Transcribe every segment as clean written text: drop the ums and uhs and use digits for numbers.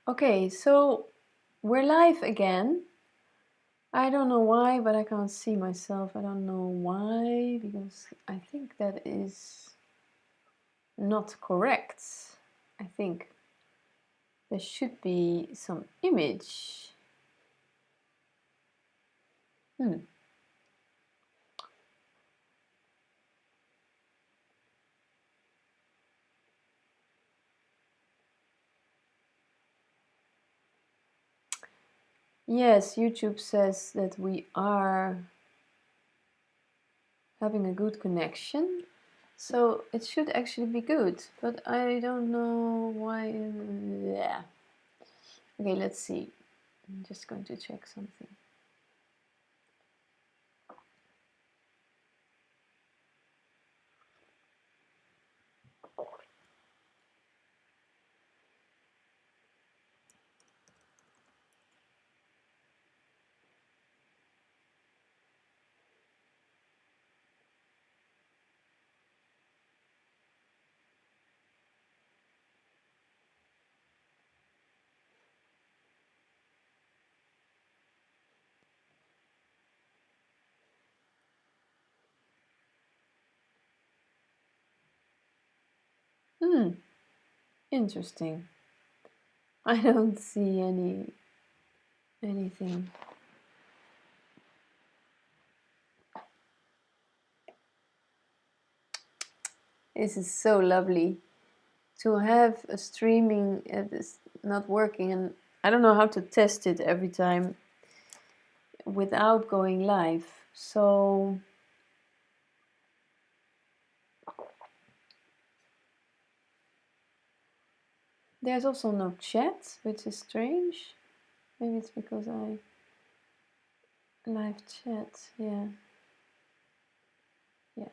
Okay, so we're live again. I don't know why, but I can't see myself. I don't know why, because I think that is not correct. I think there should be some image. Yes, YouTube says that we are having a good connection. So it should actually be good, but I don't know why. Yeah. Okay, let's see. I'm just going to check something. Interesting. I don't see anything. This is so lovely to have a streaming that's not working, and I don't know how to test it every time without going live. So there's also no chat, which is strange. Maybe it's because I live chat. Yeah. Okay.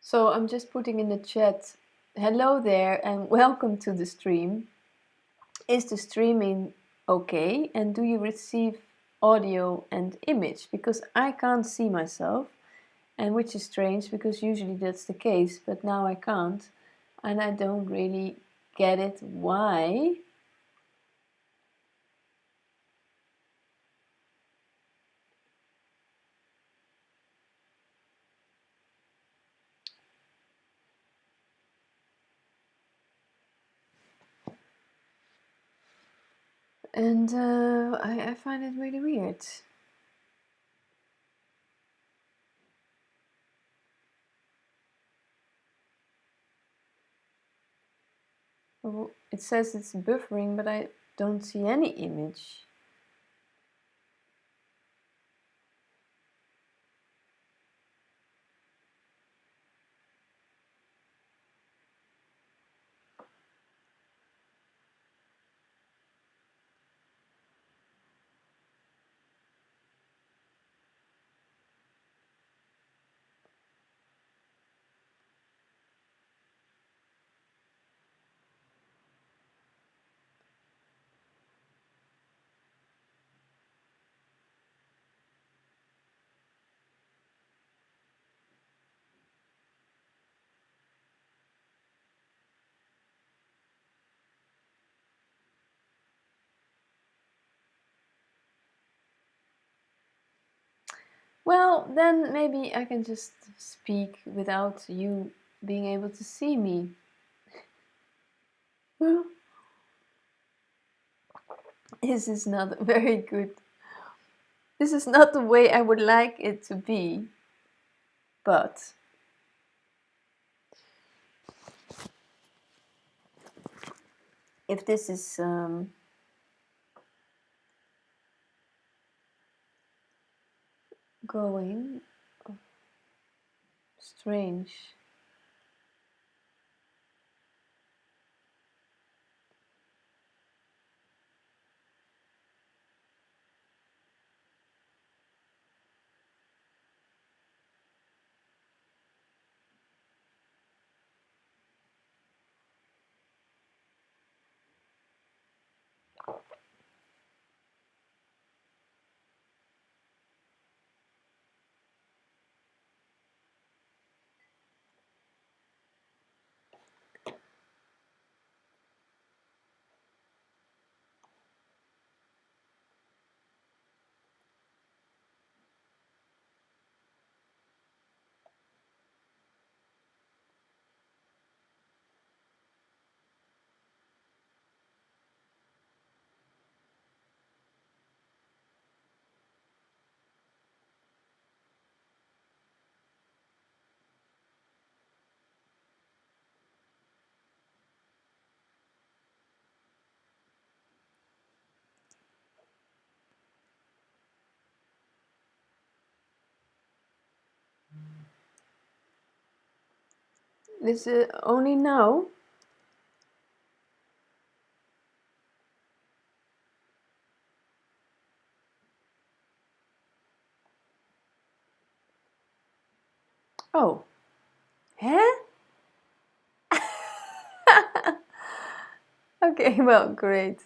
So I'm just putting in the chat, hello there and welcome to the stream. Is the streaming okay? And do you receive audio and image? Because I can't see myself, and which is strange because usually that's the case, but now I can't, and I don't really get it why. And I find it really weird. Well, it says it's buffering, but I don't see any image. Well, then maybe I can just speak without you being able to see me. This is not very good. This is not the way I would like it to be. But if this is going strange. This is only now. Oh. Huh? Okay, well, great.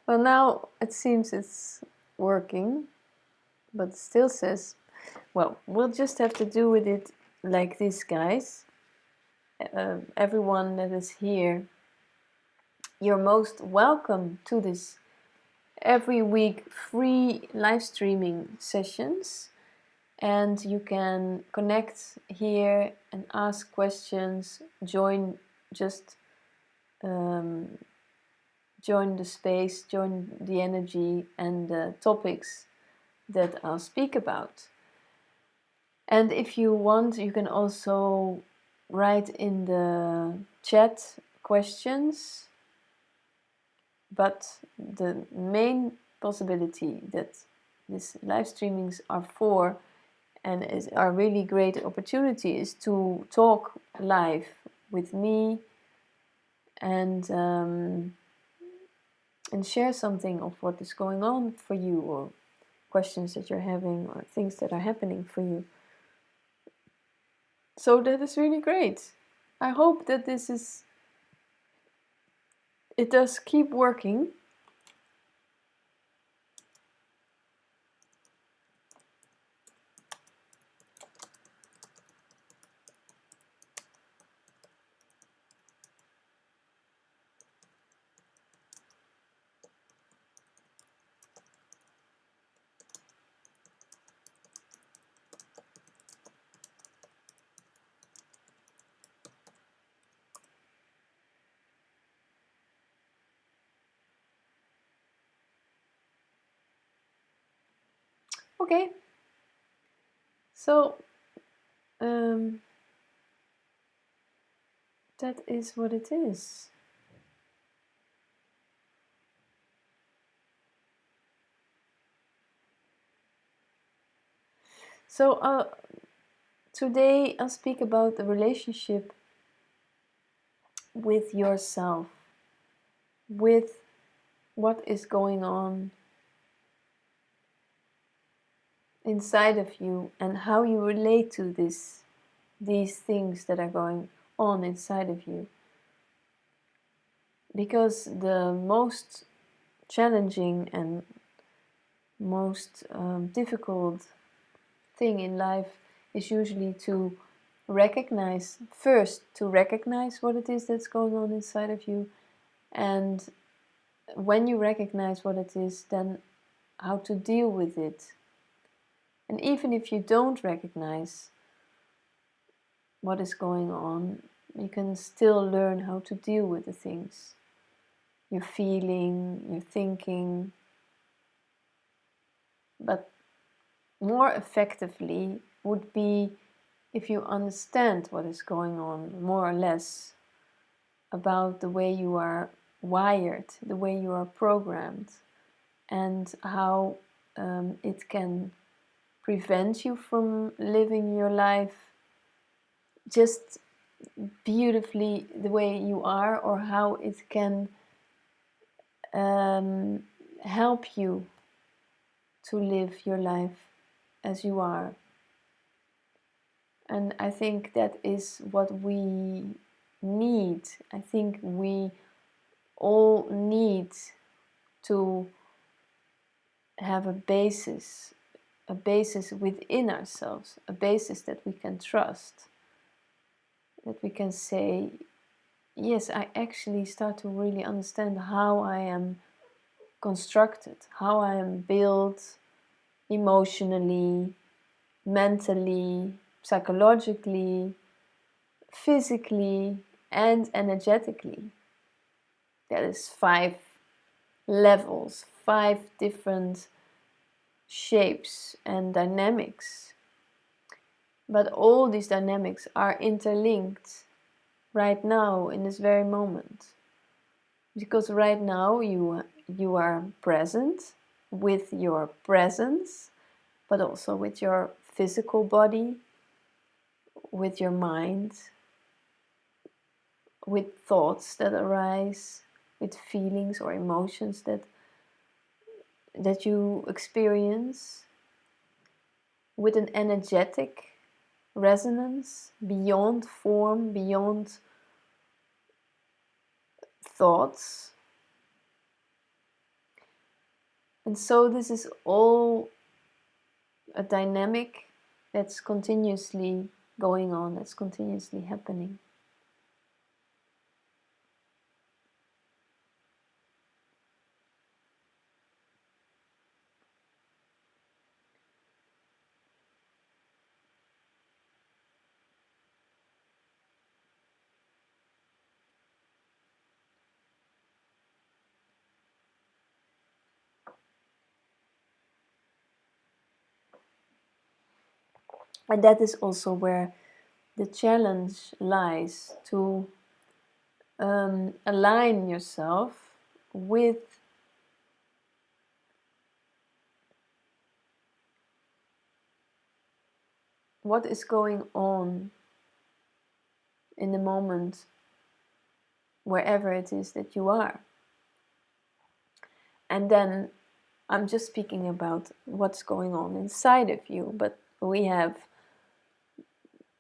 Well, now it seems it's working, but it still says, well, we'll just have to do with it like this, guys. Everyone that is here, you're most welcome to this every week free live streaming sessions. And you can connect here and ask questions, join join the space, join the energy and the topics that I'll speak about. And if you want, you can also write in the chat questions. But the main possibility that these live streamings are for and are really great opportunity is to talk live with me and share something of what is going on for you, or questions that you're having, or things that are happening for you. So that is really great. I hope that it does keep working. Okay. So that is what it is. So today I'll speak about the relationship with yourself, with what is going on inside of you and how you relate to these things that are going on inside of you. Because the most challenging and most difficult thing in life is usually to recognize what it is that's going on inside of you, and when you recognize what it is, then how to deal with it. And even if you don't recognize what is going on, you can still learn how to deal with the things you're feeling, you're thinking, But more effectively would be if you understand what is going on, more or less, about the way you are wired, the way you are programmed, and how it can prevent you from living your life just beautifully the way you are, or how it can help you to live your life as you are. And I think that is what we need. I think we all need to have a basis within ourselves, a basis that we can trust, that we can say, yes, I actually start to really understand how I am constructed, how I am built emotionally, mentally, psychologically, physically, and energetically. That is 5 levels, 5 different shapes and dynamics. But all these dynamics are interlinked right now in this very moment. Because right now you are present with your presence, but also with your physical body, with your mind, with thoughts that arise, with feelings or emotions that you experience, with an energetic resonance beyond form, beyond thoughts. And so this is all a dynamic that's continuously going on, that's continuously happening. And that is also where the challenge lies, to align yourself with what is going on in the moment, wherever it is that you are. And then I'm just speaking about what's going on inside of you, but we have,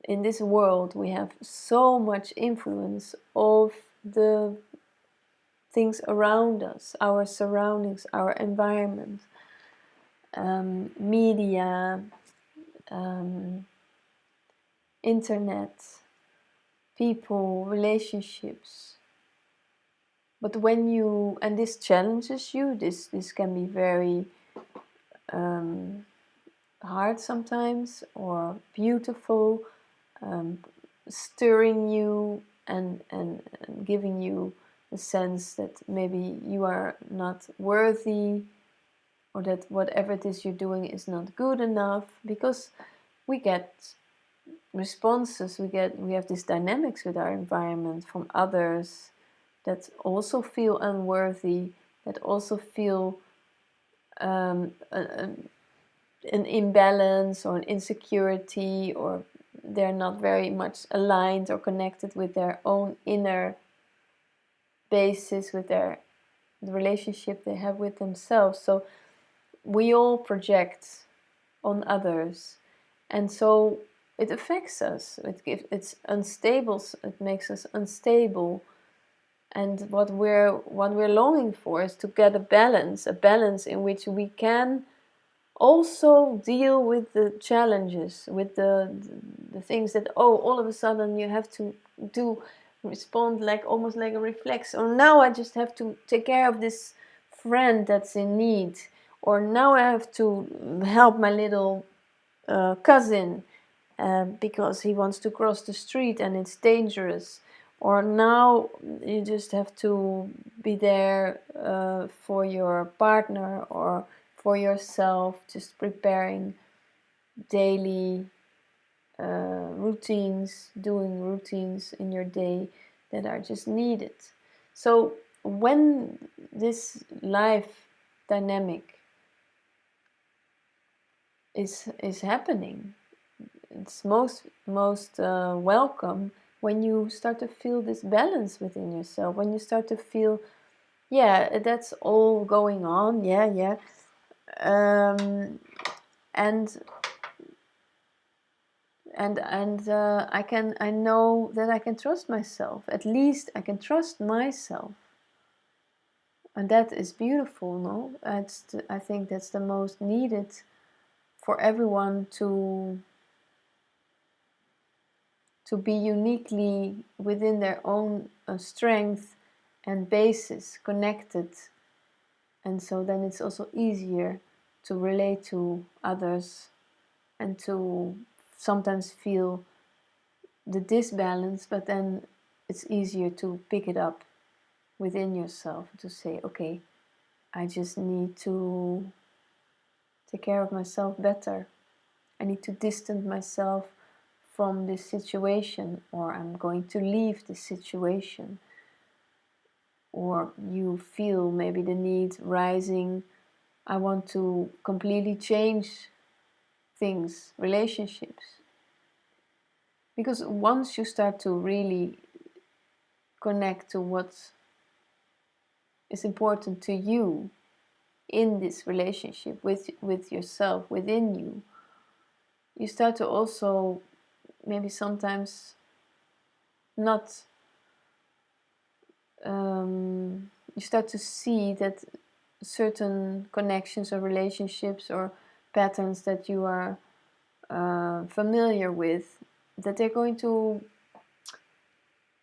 in this world, we have so much influence of the things around us, our surroundings, our environment, media, internet, people, relationships. But when you, and this challenges you, this can be very hard sometimes, or beautiful, stirring you and giving you the sense that maybe you are not worthy, or that whatever it is you're doing is not good enough, because we get responses, we have these dynamics with our environment from others that also feel unworthy, that also feel an imbalance or an insecurity, or they're not very much aligned or connected with their own inner basis, with the relationship they have with themselves. So we all project on others, and so it affects us. It's unstable. It makes us unstable. And what we're longing for is to get a balance in which we can also deal with the challenges, with the things that, all of a sudden you have to respond like almost like a reflex. Or now I just have to take care of this friend that's in need. Or now I have to help my little cousin because he wants to cross the street and it's dangerous. Or now you just have to be there for your partner or for yourself, just preparing daily routines, doing routines in your day that are just needed. So when this life dynamic is happening, it's most welcome when you start to feel this balance within yourself, when you start to feel, yeah, that's all going on, yeah, and I know that I can trust myself. At least I can trust myself, and that is beautiful. No, I think that's the most needed for everyone to be uniquely within their own strength and basis connected, and so then it's also easier to relate to others and to sometimes feel the disbalance, but then it's easier to pick it up within yourself to say, okay, I just need to take care of myself better. I need to distance myself from this situation, or I'm going to leave this situation. Or you feel maybe the need rising, I want to completely change things, relationships. Because once you start to really connect to what is important to you in this relationship with yourself, within you, you start to also maybe sometimes not, you start to see that certain connections or relationships or patterns that you are familiar with, that they're going to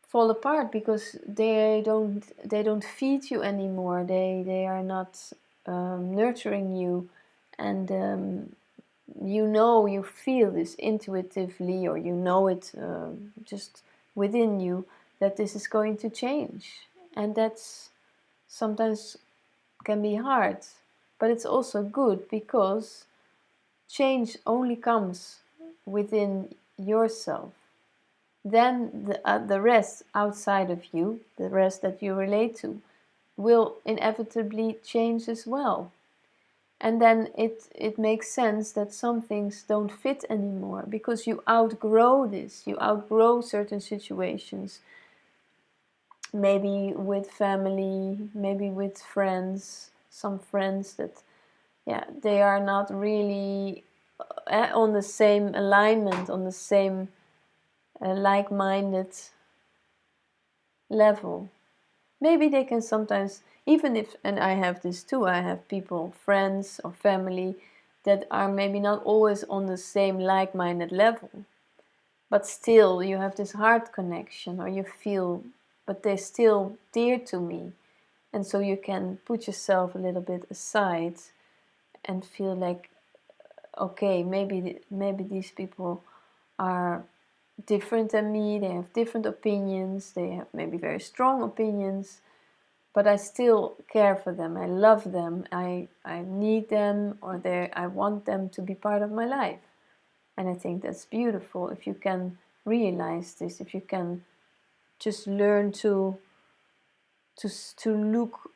fall apart because they don't feed you anymore. They are not nurturing you, and you feel this intuitively, or you know it just within you, that this is going to change, and that's sometimes can be hard, but it's also good because change only comes within yourself. Then the rest outside of you, the rest that you relate to, will inevitably change as well. And then it makes sense that some things don't fit anymore because you outgrow this, you outgrow certain situations, maybe with family, maybe with friends, some friends that, yeah, they are not really on the same alignment, on the same like-minded level. Maybe they can sometimes, even if, and I have this too, I have people, friends or family, that are maybe not always on the same like-minded level, but still you have this heart connection, or you feel, but they're still dear to me. And so you can put yourself a little bit aside and feel like, okay, maybe these people are different than me, they have different opinions, they have maybe very strong opinions, but I still care for them, I love them, I need them, or I want them to be part of my life. And I think that's beautiful if you can realize this, if you can just learn to look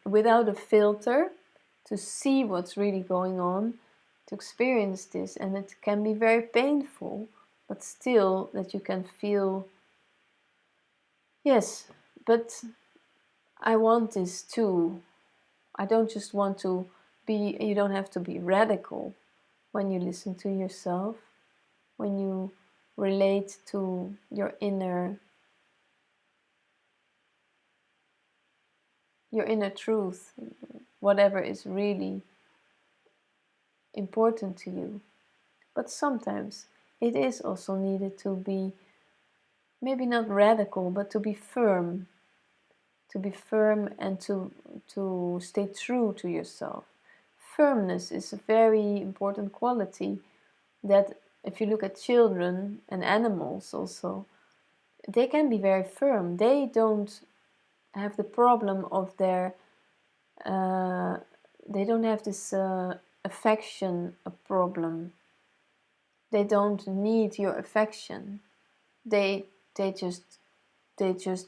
without a filter, to see what's really going on, to experience this. And it can be very painful, but still that you can feel, yes, but I want this too. I don't just want to be, you don't have to be radical when you listen to yourself, when you relate to your inner truth, whatever is really important to you. But sometimes it is also needed to be, maybe not radical, but to be firm. To be firm and to stay true to yourself. Firmness is a very important quality that, if you look at children and animals also, they can be very firm. They don't have the problem of their they don't have this affection a problem. They don't need your affection. They just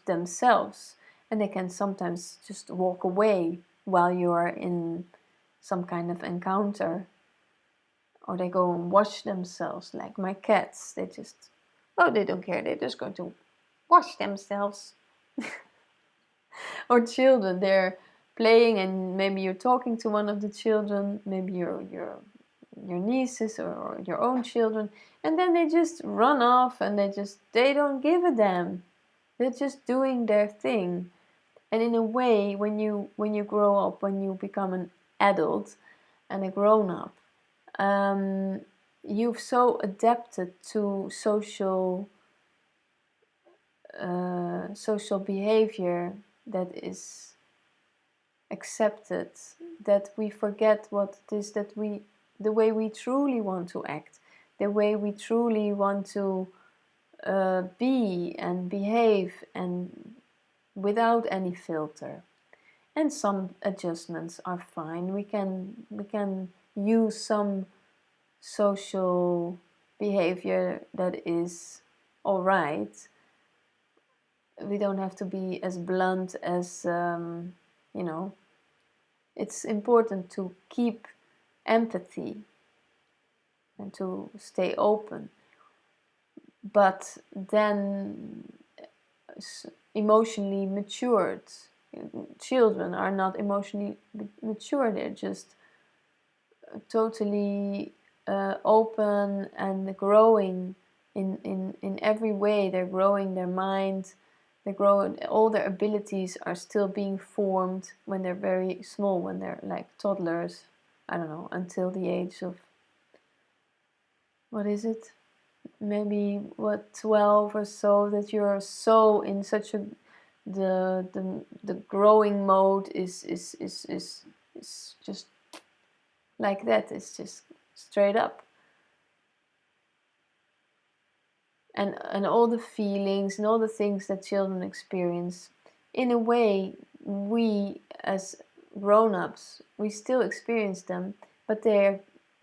themselves, and they can sometimes just walk away while you are in some kind of encounter, or they go and wash themselves, like my cats. They just, oh, they don't care, they're just going to wash themselves. Or children, they're playing, and maybe you're talking to one of the children, maybe your nieces or your own children, and then they just run off, and they don't give a damn. They're just doing their thing. And in a way, when you grow up, when you become an adult and a grown-up, you've so adapted to social behavior that is accepted, that we forget what it is that the way we truly want to act, the way we truly want to be and behave, and without any filter. And some adjustments are fine. We can use some social behavior that is all right. We don't have to be as blunt as it's important to keep empathy and to stay open. But then emotionally matured children are not emotionally mature. They're just totally open and growing in every way. They're growing their mind. They grow. All their abilities are still being formed when they're very small, when they're like toddlers. I don't know, until the age of, what is it? Maybe 12 or so, that you're so in such a the growing mode is just like that. It's just straight up. And all the feelings and all the things that children experience, in a way, we as grown-ups, we still experience them, but they're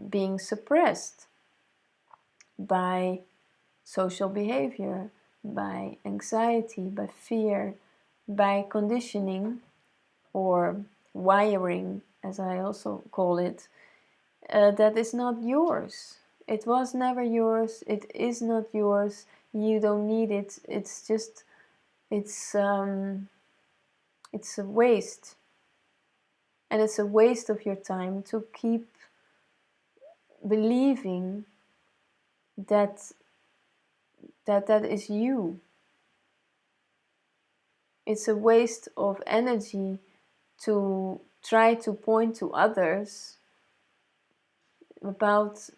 being suppressed by social behavior, by anxiety, by fear, by conditioning, or wiring, as I also call it, that is not yours. It was never yours. It is not yours. You don't need it. It's just, it's a waste. And it's a waste of your time to keep believing that is you. It's a waste of energy to try to point to others about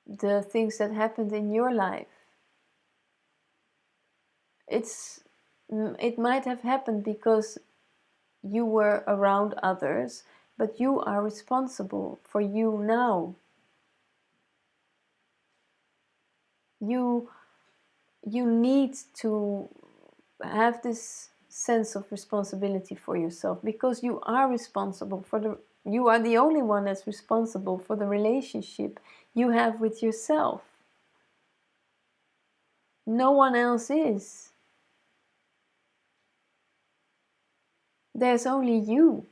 the things that happened in your life. It might have happened because you were around others, but you are responsible for you now. You need to have this sense of responsibility for yourself, because you are responsible for you are the only one that's responsible for the relationship you have with yourself. No one else is. There's only you.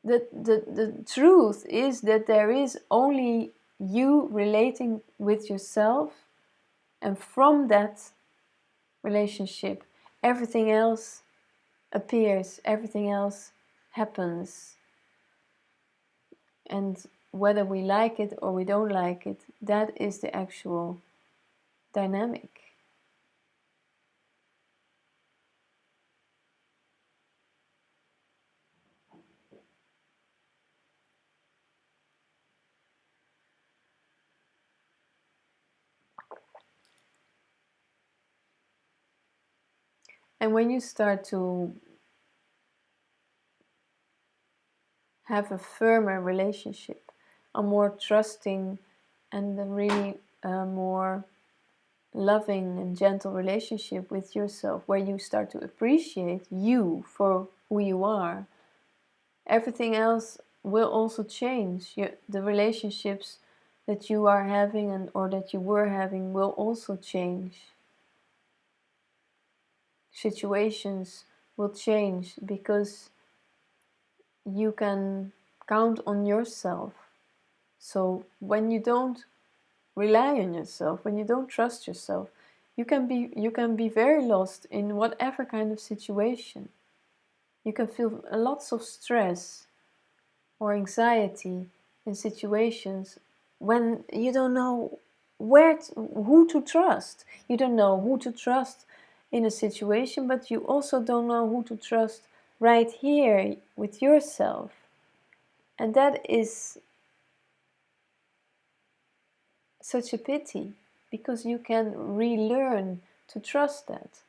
The truth is that there is only you relating with yourself, and from that relationship, everything else appears, everything else happens. And whether we like it or we don't like it, that is the actual dynamic. And when you start to have a firmer relationship, a more trusting and a really more loving and gentle relationship with yourself, where you start to appreciate you for who you are, everything else will also change. The relationships that you are having or that you were having will also change. Situations will change because you can count on yourself. So when you don't rely on yourself, when you don't trust yourself, you can be very lost in whatever kind of situation. You can feel lots of stress or anxiety in situations when you don't know who to trust. You don't know who to trust in a situation, but you also don't know who to trust right here with yourself. And that is such a pity, because you can relearn to trust that.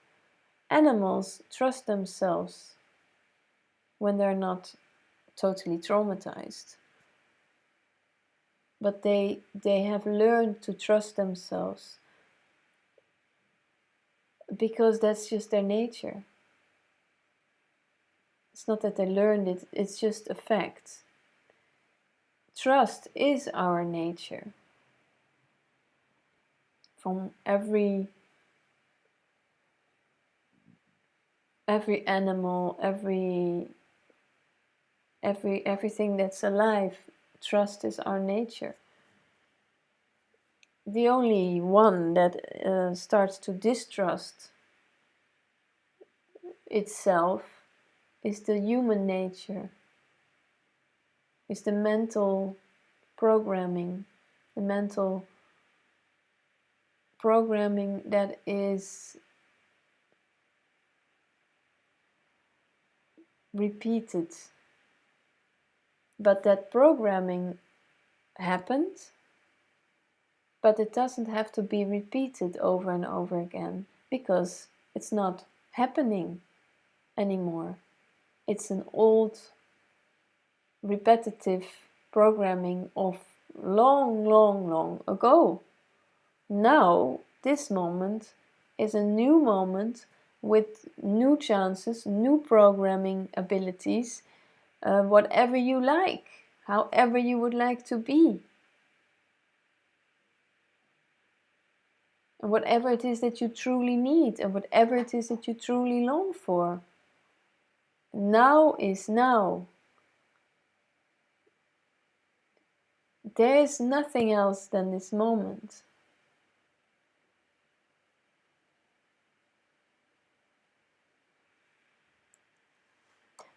Animals trust themselves when they're not totally traumatized. But they have learned to trust themselves because that's just their nature. It's not that they learned it, it's just a fact. Trust is our nature. From every animal, everything that's alive, trust is our nature. The only one that starts to distrust itself is the human nature, is the mental programming, the mental programming that is repeated. But that programming happened, but it doesn't have to be repeated over and over again, because it's not happening anymore. It's an old, repetitive programming of long ago. Now, this moment is a new moment with new chances, new programming abilities, whatever you like, however you would like to be. And whatever it is that you truly need, and whatever it is that you truly long for. Now is now. There is nothing else than this moment.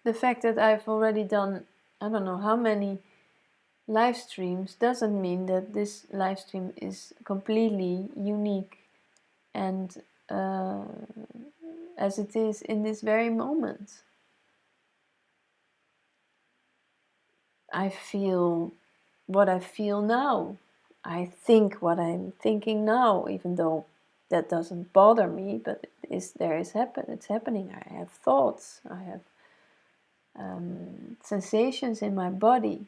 The fact that I've already done, I don't know how many live streams, doesn't mean that this live stream is completely unique and as it is in this very moment. I feel what I feel now. I think what I'm thinking now, even though that doesn't bother me, but it's happening. I have thoughts, I have sensations in my body.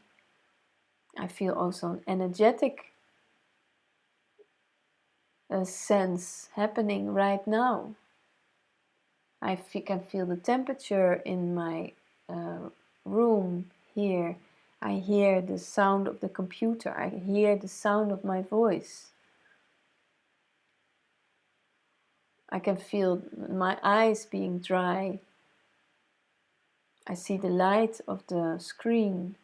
I feel also an energetic sense happening right now. I can feel the temperature in my room here. I hear the sound of the computer. I hear the sound of my voice. I can feel my eyes being dry. I see the light of the screen.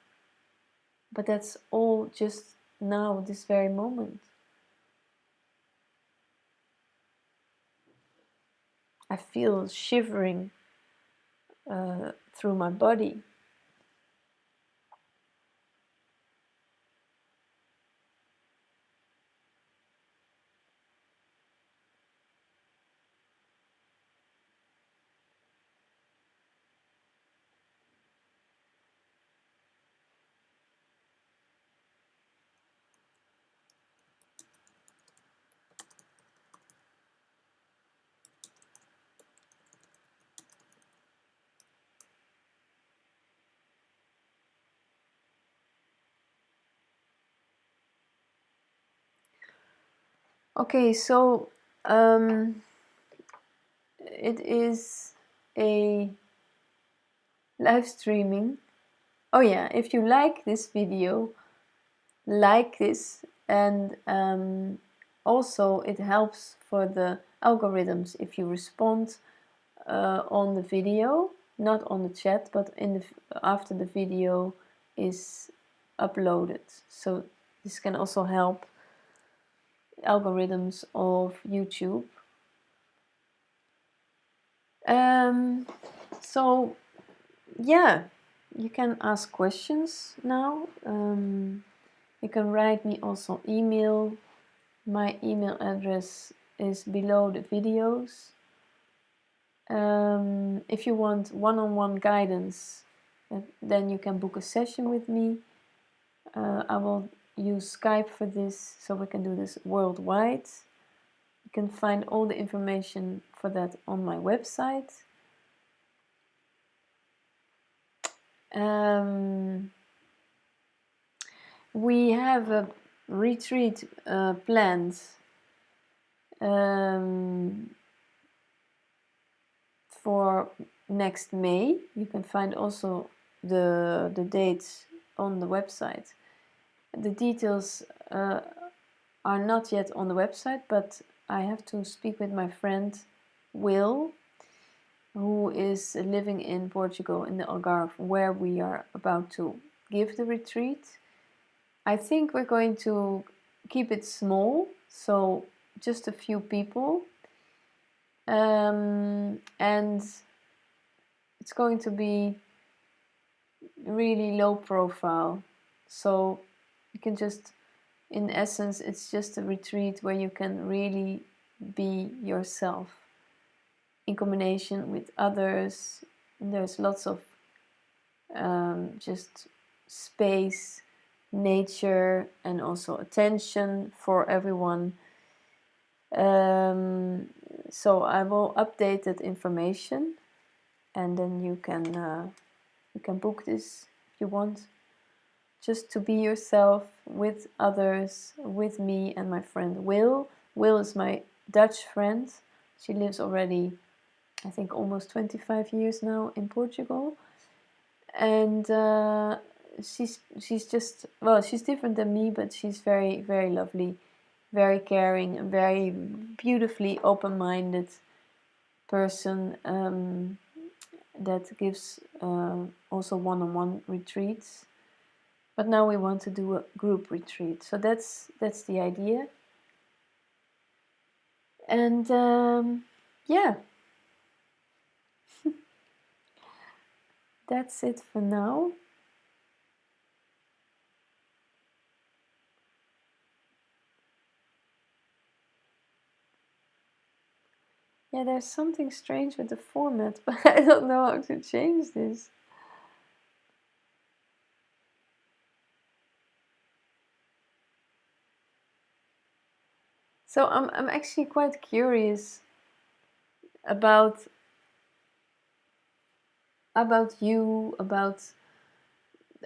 But that's all just now, this very moment. I feel shivering through my body. Okay, so it is a live streaming. Oh yeah, if you like this video, like this, and also it helps for the algorithms if you respond on the video, not on the chat, but after the video is uploaded. So this can also help algorithms of YouTube. So yeah, you can ask questions now. You can write me also email. My email address is below the videos. If you want one-on-one guidance, then you can book a session with me. I will use Skype for this, so we can do this worldwide. You can find all the information for that on my website. We have a retreat planned for next May. You can find also the dates on the website. The details are not yet on the website, but I have to speak with my friend Will, who is living in Portugal, in the Algarve, where we are about to give the retreat. I think we're going to keep it small, so just a few people. And it's going to be really low profile. So you can just, in essence, it's just a retreat where you can really be yourself in combination with others. And there's lots of just space, nature, and also attention for everyone. So I will update that information, and then you can book this if you want. Just to be yourself with others, with me and my friend Will. Will is my Dutch friend. She lives already, I think, almost 25 years now in Portugal. And she's just, well, she's different than me, but she's very, very lovely, very caring, and very beautifully open-minded person that gives also one-on-one retreats. But now we want to do a group retreat, so that's the idea. And yeah, that's it for now. Yeah, there's something strange with the format, but I don't know how to change this. So I'm actually quite curious about you, about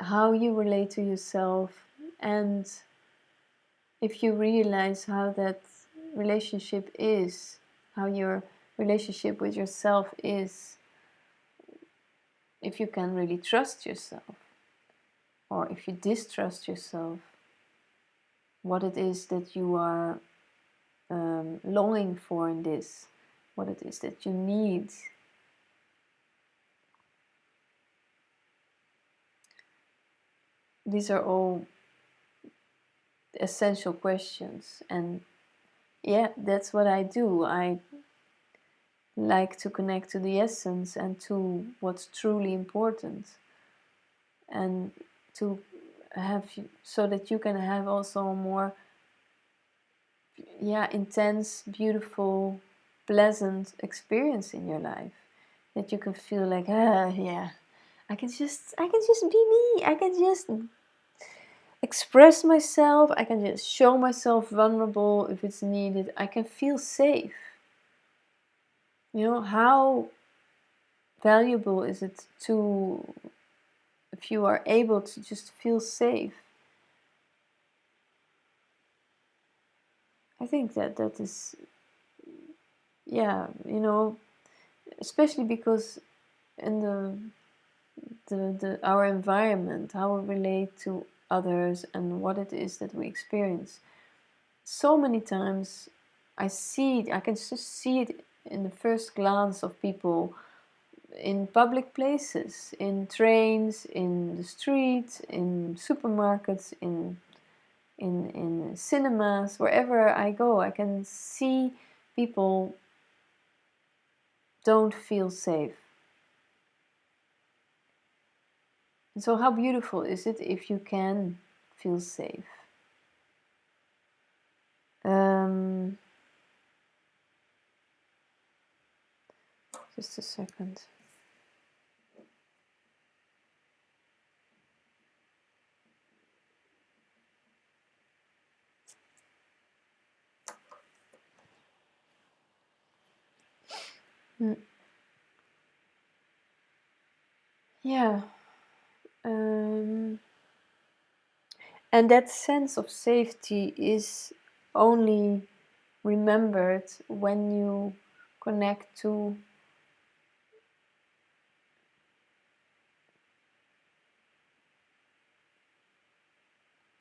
how you relate to yourself, and if you realize how that relationship is, how your relationship with yourself is, if you can really trust yourself, or if you distrust yourself, what it is that you are longing for in this, what it is that you need. These are all essential questions, and yeah, that's what I do. I like to connect to the essence and to what's truly important, and to have, so that you can have also a more intense, beautiful, pleasant experience in your life, that you can feel like, I can just be me, I can just express myself, I can just show myself vulnerable if it's needed, I can feel safe. You know, how valuable is it to, if you are able to just feel safe? I think that is, especially because in the our environment, how we relate to others, and what it is that we experience. So many times I can just see it in the first glance of people in public places, in trains, in the streets, in supermarkets, in cinemas, wherever I go, I can see people don't feel safe. And so how beautiful is it if you can feel safe? Just a second. Yeah. And that sense of safety is only remembered when you connect to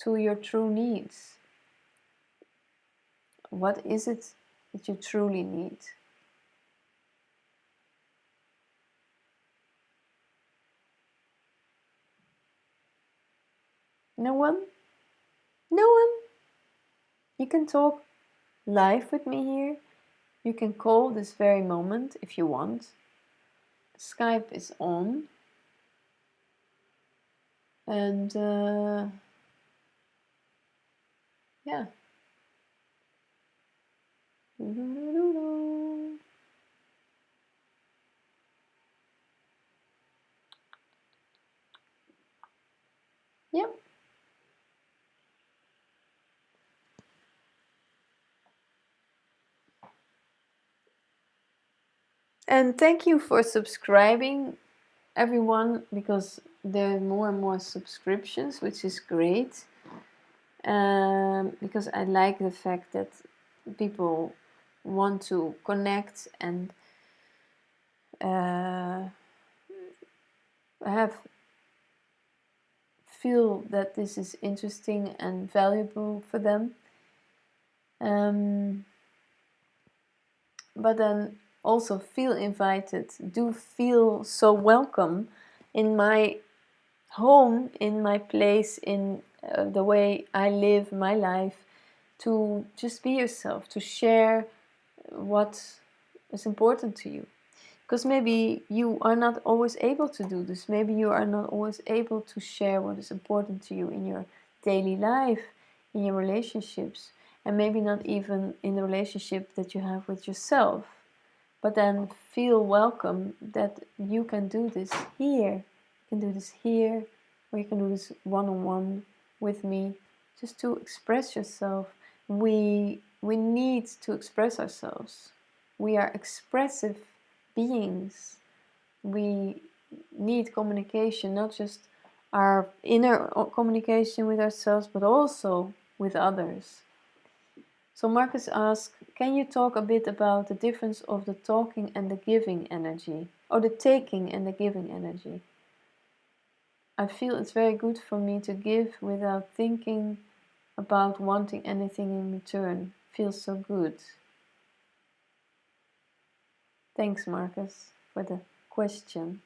your true needs. What is it that you truly need? No one? No one? You can talk live with me here. You can call this very moment if you want. Skype is on. And yeah. Yep. And thank you for subscribing, everyone, because there are more and more subscriptions, which is great. Because I like the fact that people want to connect and feel that this is interesting and valuable for them. But then also feel invited, do feel so welcome in my home, in my place, in the way I live my life, to just be yourself, to share what is important to you. Because maybe you are not always able to do this. Maybe you are not always able to share what is important to you in your daily life, in your relationships, and maybe not even in the relationship that you have with yourself. But then feel welcome that you can do this here. You can do this here, or you can do this one-on-one with me, just to express yourself. We need to express ourselves. We are expressive beings. We need communication, not just our inner communication with ourselves, but also with others. So Marcus asks, can you talk a bit about the difference of the talking and the giving energy, or the taking and the giving energy? I feel it's very good for me to give without thinking about wanting anything in return. Feels so good. Thanks, Marcus, for the question.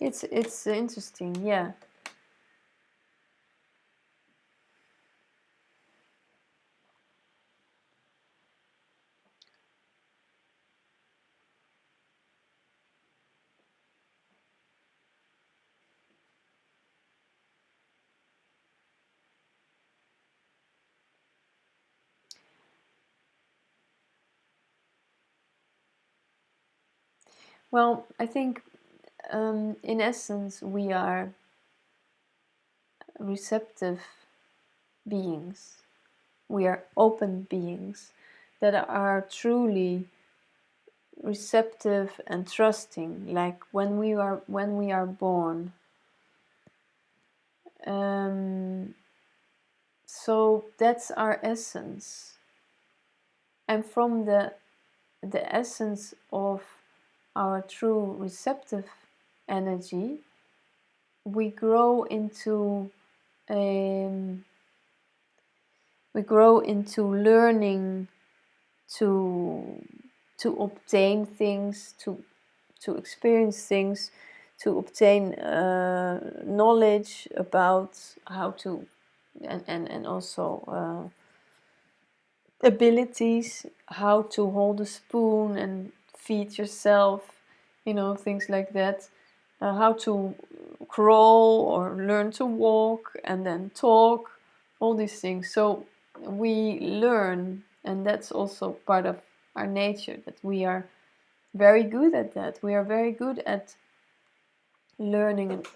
It's interesting, yeah. Well, I think in essence we are receptive beings. We are open beings that are truly receptive and trusting, like when we are born. So that's our essence, and from the essence of our true receptive energy, we grow into learning to obtain things, to experience things, to obtain knowledge about how to, and also abilities, how to hold a spoon and feed yourself, things like that. How to crawl or learn to walk and then talk, all these things. So we learn, and that's also part of our nature, that we are very good at that. We are very good at learning and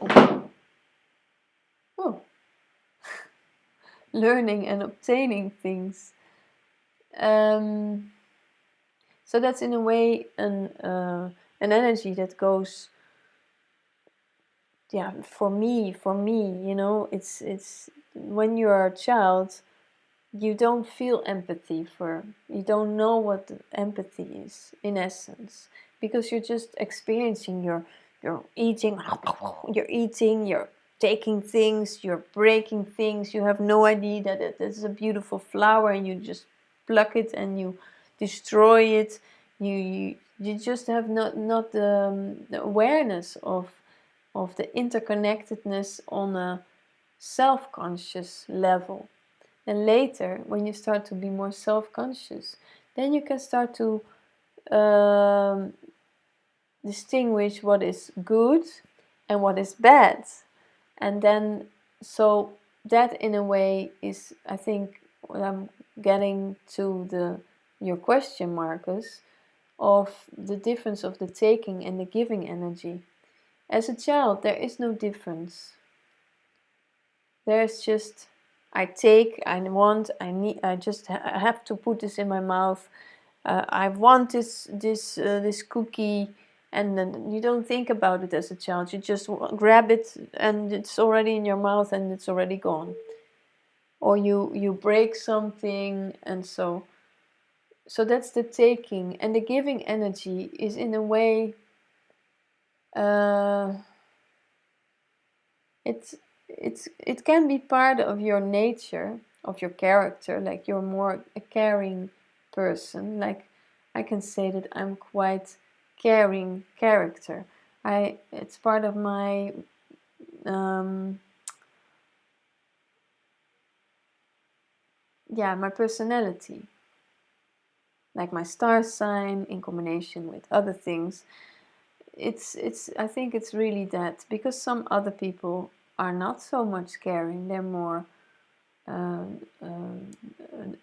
learning and obtaining things. So that's in a way an energy that goes, for me, it's when you are a child, you don't feel empathy you don't know what empathy is in essence, because you're just experiencing, you're eating, you're taking things, you're breaking things, you have no idea that it is a beautiful flower, and you just pluck it and you destroy it. You just have not the awareness of the interconnectedness on a self-conscious level. And later, when you start to be more self-conscious, then you can start to distinguish what is good and what is bad. And then, so that in a way is, I think, what I'm getting to your question, Marcus, of the difference of the taking and the giving energy. As a child, there is no difference. There's just, I take, I want, I need, I have to put this in my mouth. I want this cookie, and then you don't think about it as a child. You just grab it, and it's already in your mouth, and it's already gone. Or you break something, and so that's the taking. And the giving energy is in a way, it can be part of your nature, of your character, like you're more a caring person. Like I can say that I'm quite caring character. It's part of my my personality, like my star sign in combination with other things. It's I think it's really that, because some other people are not so much caring. They're more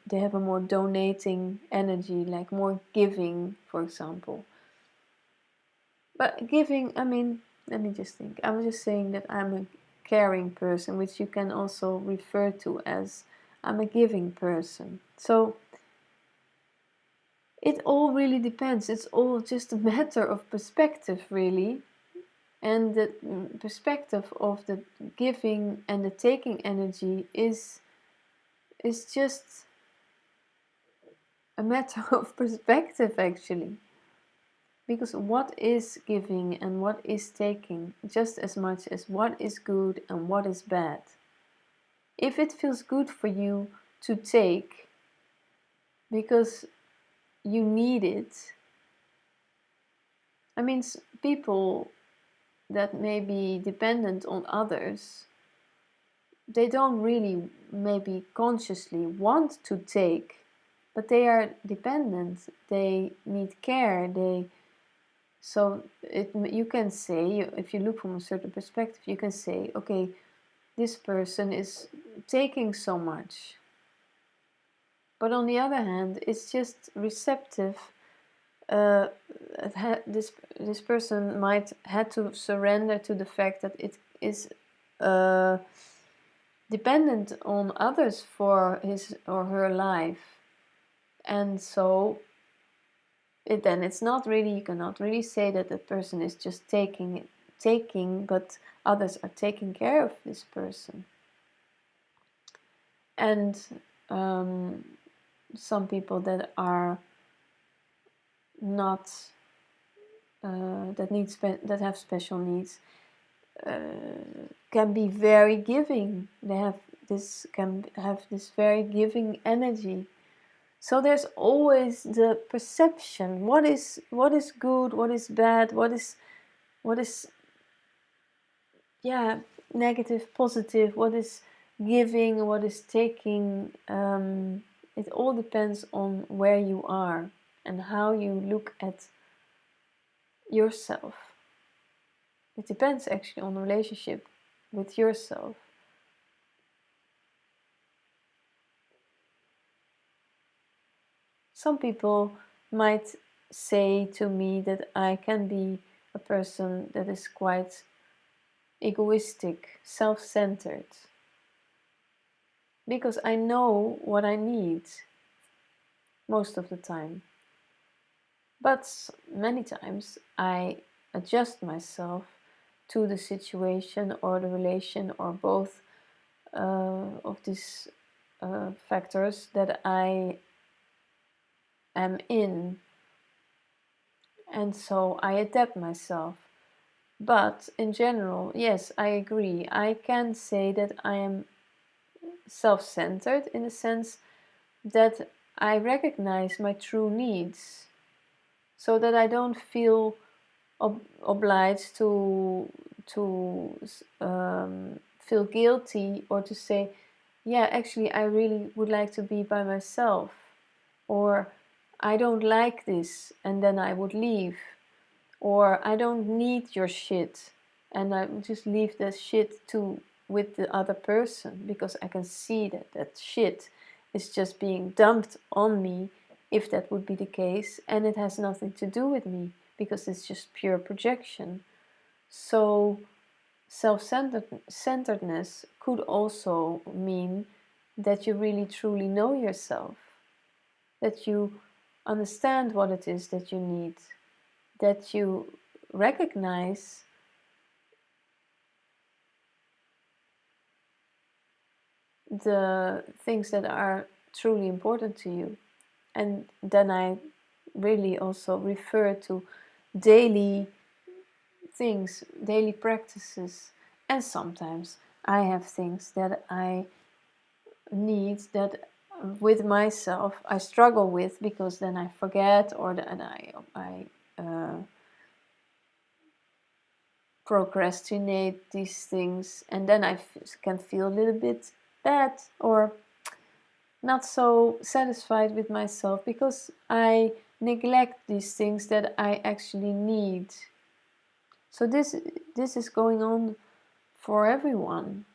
they have a more donating energy, like more giving, for example. But giving, I mean, let me just think. I'm just saying that I'm a caring person, which you can also refer to as I'm a giving person. So it all really depends. It's all just a matter of perspective, really. And the perspective of the giving and the taking energy is just a matter of perspective, actually. Because what is giving and what is taking, just as much as what is good and what is bad. If it feels good for you to take because you need it, I mean, people that may be dependent on others, they don't really maybe consciously want to take, but they are dependent, they need care, so you can say, if you look from a certain perspective, you can say, okay, this person is taking so much. But on the other hand, it's just receptive. This person might had to surrender to the fact that it is dependent on others for his or her life, and so it's not really, you cannot really say that the person is just taking, but others are taking care of this person. And some people that are not that have special needs can be very giving. Can have this very giving energy. So there's always the perception. What is good? What is bad? What is negative, positive? What is giving? What is taking? It all depends on where you are and how you look at yourself. It depends actually on the relationship with yourself. Some people might say to me that I can be a person that is quite egoistic, self-centered, because I know what I need most of the time. But many times I adjust myself to the situation or the relation or both of these factors that I am in, and so I adapt myself. But in general, yes, I agree. I can say that I am self-centered in the sense that I recognize my true needs, so that I don't feel obliged to feel guilty or to say, yeah, actually I really would like to be by myself, or I don't like this and then I would leave, or I don't need your shit and I just leave that shit with the other person, because I can see that shit is just being dumped on me, if that would be the case, and it has nothing to do with me because it's just pure projection. So self-centeredness could also mean that you really truly know yourself, that you understand what it is that you need, that you recognize the things that are truly important to you. And then I really also refer to daily things, daily practices. And sometimes I have things that I need that with myself I struggle with, because then I forget, or then I procrastinate these things, and then I can feel a little bit bad or not so satisfied with myself, because I neglect these things that I actually need. So this is going on for everyone.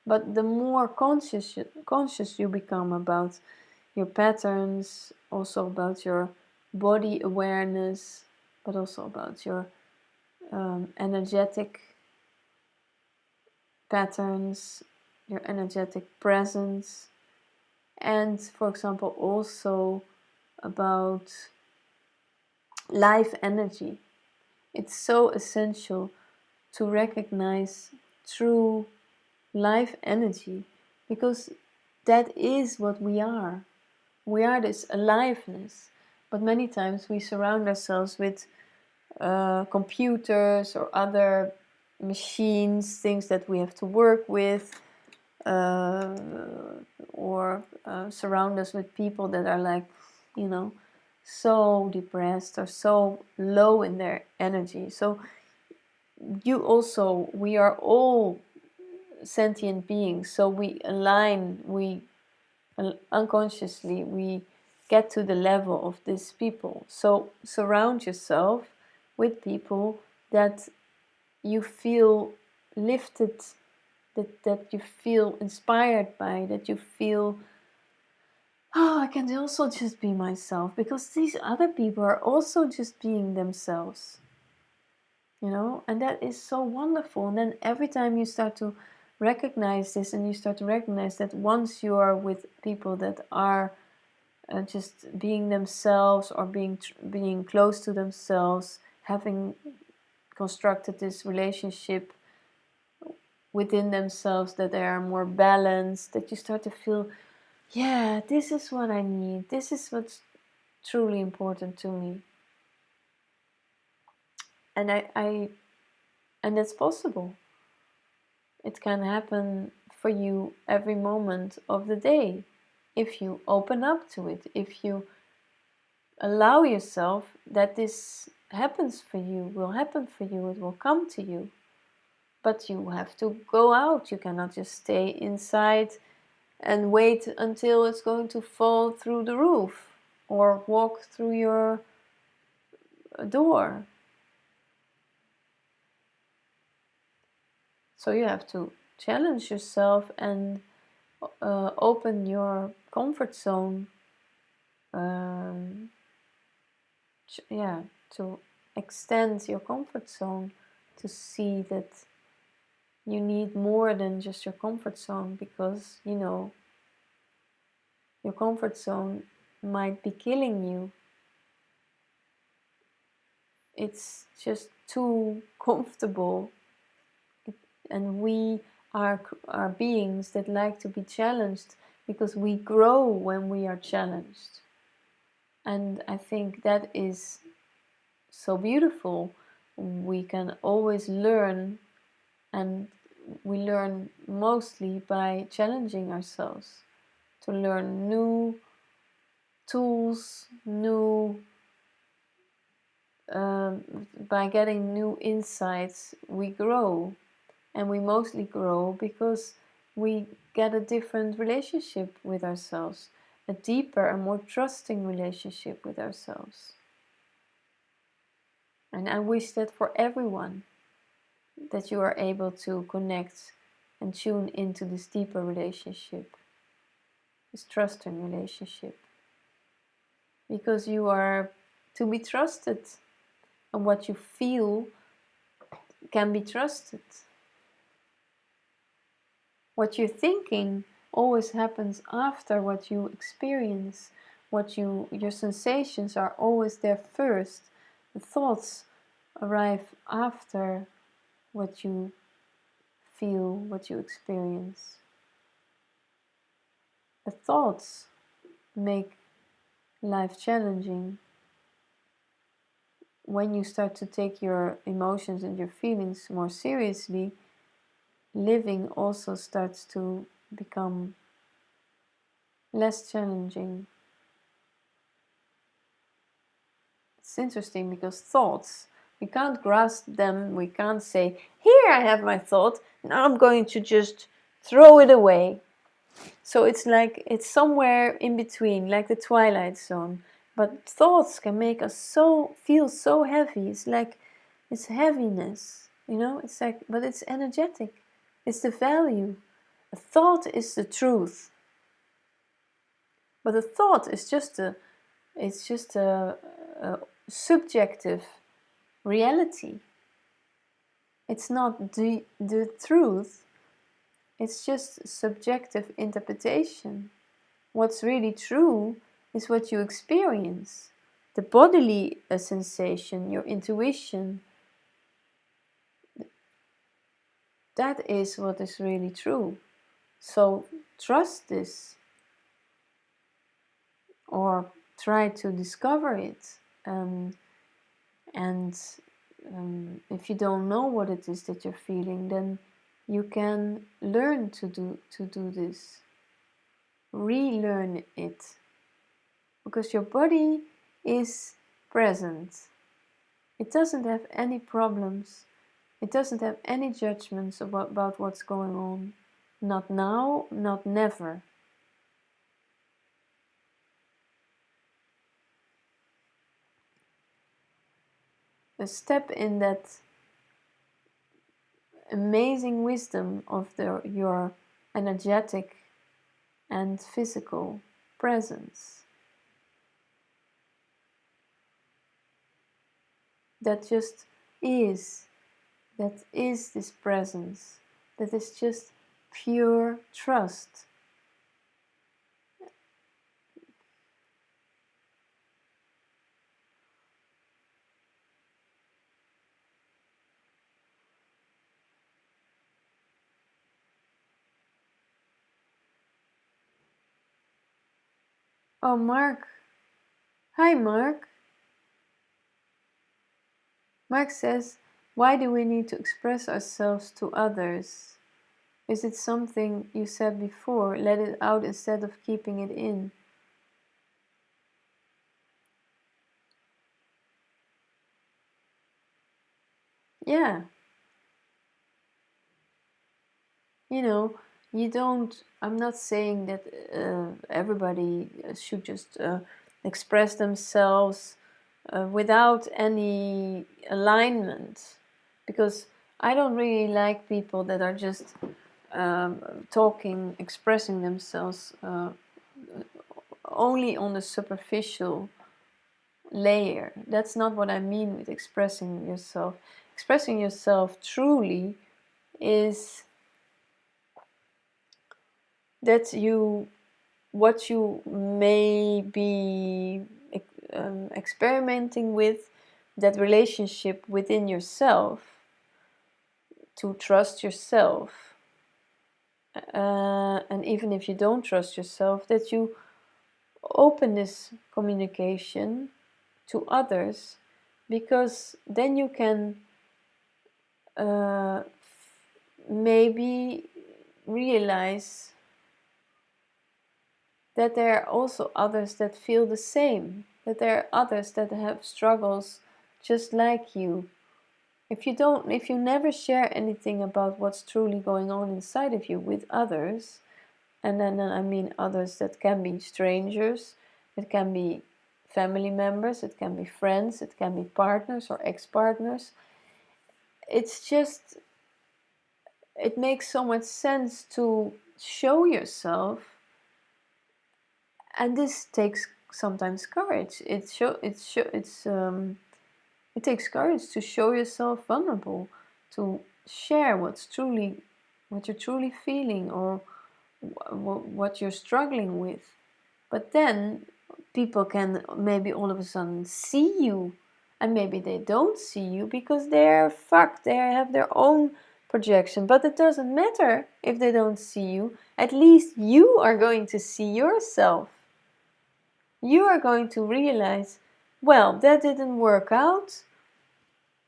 But the more conscious you become about your patterns, also about your body awareness, but also about your energetic patterns, your energetic presence, and for example also about life energy. It's so essential to recognize true life energy, because that is what we are. We are this aliveness, but many times we surround ourselves with computers or other machines, things that we have to work with, or surround us with people that are like, so depressed or so low in their energy. So we are all sentient beings, so we align, we unconsciously we get to the level of these people. So surround yourself with people that you feel lifted, that you feel inspired by, that you feel, oh, I can also just be myself, because these other people are also just being themselves, and that is so wonderful. And then every time you start to recognize this, and you start to recognize that once you are with people that are just being themselves, or being close to themselves, having constructed this relationship within themselves, that they are more balanced, that you start to feel, yeah, this is what I need, this is what's truly important to me. And and it's possible. It can happen for you every moment of the day if you open up to it, if you allow yourself that this happens for you, will happen for you, it will come to you. But you have to go out. You cannot just stay inside and wait until it's going to fall through the roof or walk through your door. So you have to challenge yourself and open your comfort zone. To extend your comfort zone, to see that you need more than just your comfort zone, because your comfort zone might be killing you. It's just too comfortable, and we are beings that like to be challenged, because we grow when we are challenged. And I think that is so beautiful. We can always learn, and we learn mostly by challenging ourselves, to learn new tools, by getting new insights. We grow, and we mostly grow because we get a different relationship with ourselves, a deeper and more trusting relationship with ourselves. And I wish that for everyone, that you are able to connect and tune into this deeper relationship, this trusting relationship, because you are to be trusted, and what you feel can be trusted. What you're thinking always happens after what you experience. Your sensations are always there first. The thoughts arrive after what you feel, what you experience. The thoughts make life challenging. When you start to take your emotions and your feelings more seriously, living also starts to become less challenging. It's interesting because thoughts, we can't grasp them, we can't say, here I have my thought, now I'm going to just throw it away. So it's like it's somewhere in between, like the twilight zone. But thoughts can make us feel so heavy. It's like it's heaviness, it's like, but it's energetic. It's the value. A thought is the truth. But a thought is just a subjective reality. It's not the truth. It's just subjective interpretation. What's really true is what you experience. The bodily sensation, your intuition, that is what is really true. So trust this, or try to discover it. If you don't know what it is that you're feeling, then you can learn to do this. Relearn it, because your body is present. It doesn't have any problems. It doesn't have any judgments about what's going on. Not now, not never. A step in that amazing wisdom of your energetic and physical presence. That just is. That is this presence. That is just pure trust. Oh, Mark. Hi, Mark. Mark says, why do we need to express ourselves to others? Is it something you said before? Let it out instead of keeping it in. Yeah. You know, I'm not saying that everybody should just express themselves without any alignment, because I don't really like people that are just talking, expressing themselves only on the superficial layer. That's not what I mean with expressing yourself. Expressing yourself truly is that what you may be experimenting with, that relationship within yourself, to trust yourself, and even if you don't trust yourself, that you open this communication to others, because then you can maybe realize that there are also others that feel the same, that there are others that have struggles just like you. If you never share anything about what's truly going on inside of you with others, and then I mean others that can be strangers, it can be family members, it can be friends, it can be partners or ex-partners, it makes so much sense to show yourself. And this takes sometimes courage. It takes courage to show yourself vulnerable, to share what you're truly feeling, or what you're struggling with. But then people can maybe all of a sudden see you, and maybe they don't see you because they're fucked. They have their own projection. But it doesn't matter if they don't see you. At least you are going to see yourself. You are going to realize, well, that didn't work out.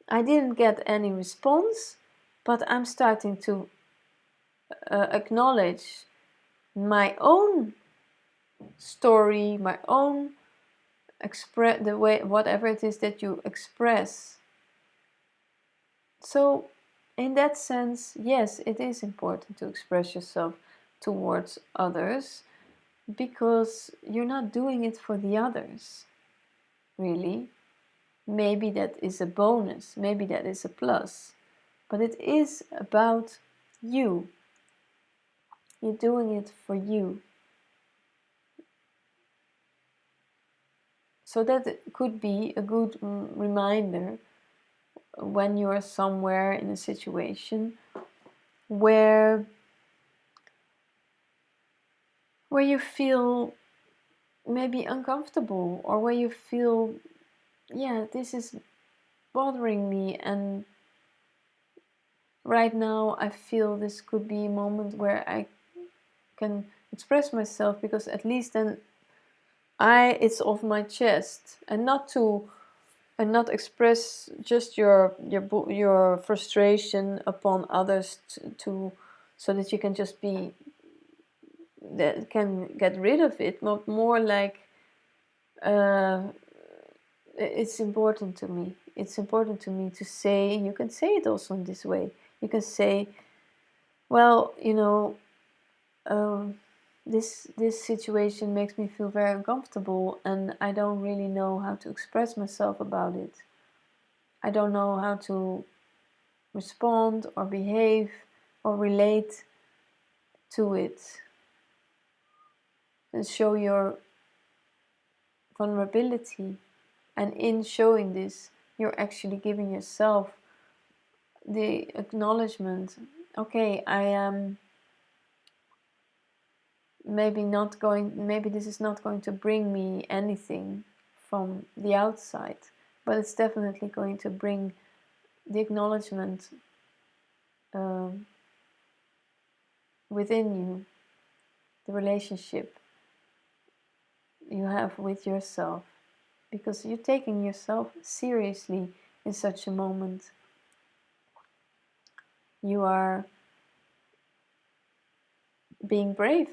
I didn't get any response, but I'm starting to acknowledge my own story, my own express, the way, whatever it is that you express. So, in that sense, yes, it is important to express yourself towards others, because you're not doing it for the others, really. Maybe that is a bonus, maybe that is a plus, but it is about you. You're doing it for you. So that could be a good reminder when you're somewhere in a situation where you feel maybe uncomfortable, or where you feel, yeah, this is bothering me, and right now I feel this could be a moment where I can express myself, because at least then it's off my chest, and not express just your frustration upon others to so that you can just be that can get rid of it, but more like it's important to me. It's important to me to say. You can say it also in this way. You can say, well, this situation makes me feel very uncomfortable, and I don't really know how to express myself about it. I don't know how to respond or behave or relate to it, and show your vulnerability. And in showing this, you're actually giving yourself the acknowledgement, okay, I am maybe this is not going to bring me anything from the outside, but it's definitely going to bring the acknowledgement within you, the relationship you have with yourself, because you're taking yourself seriously in such a moment. You are being brave.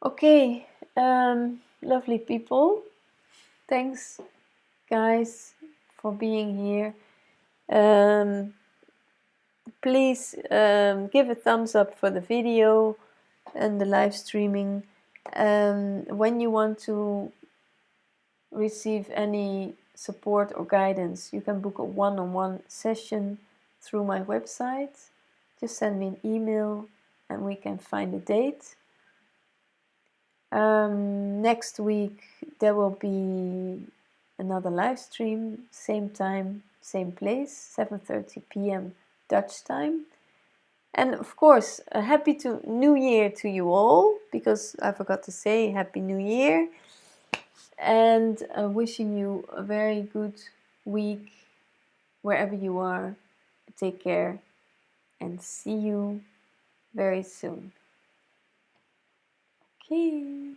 Okay, lovely people. Thanks, guys, for being here. Please give a thumbs up for the video and the live streaming. When you want to receive any support or guidance, you can book a one-on-one session through my website. Just send me an email and we can find a date. Next week there will be another live stream, same time, same place, 7:30 p.m. Dutch time. And of course, a happy New Year to you all, because I forgot to say Happy New Year. And wishing you a very good week wherever you are. Take care and see you very soon. Okay.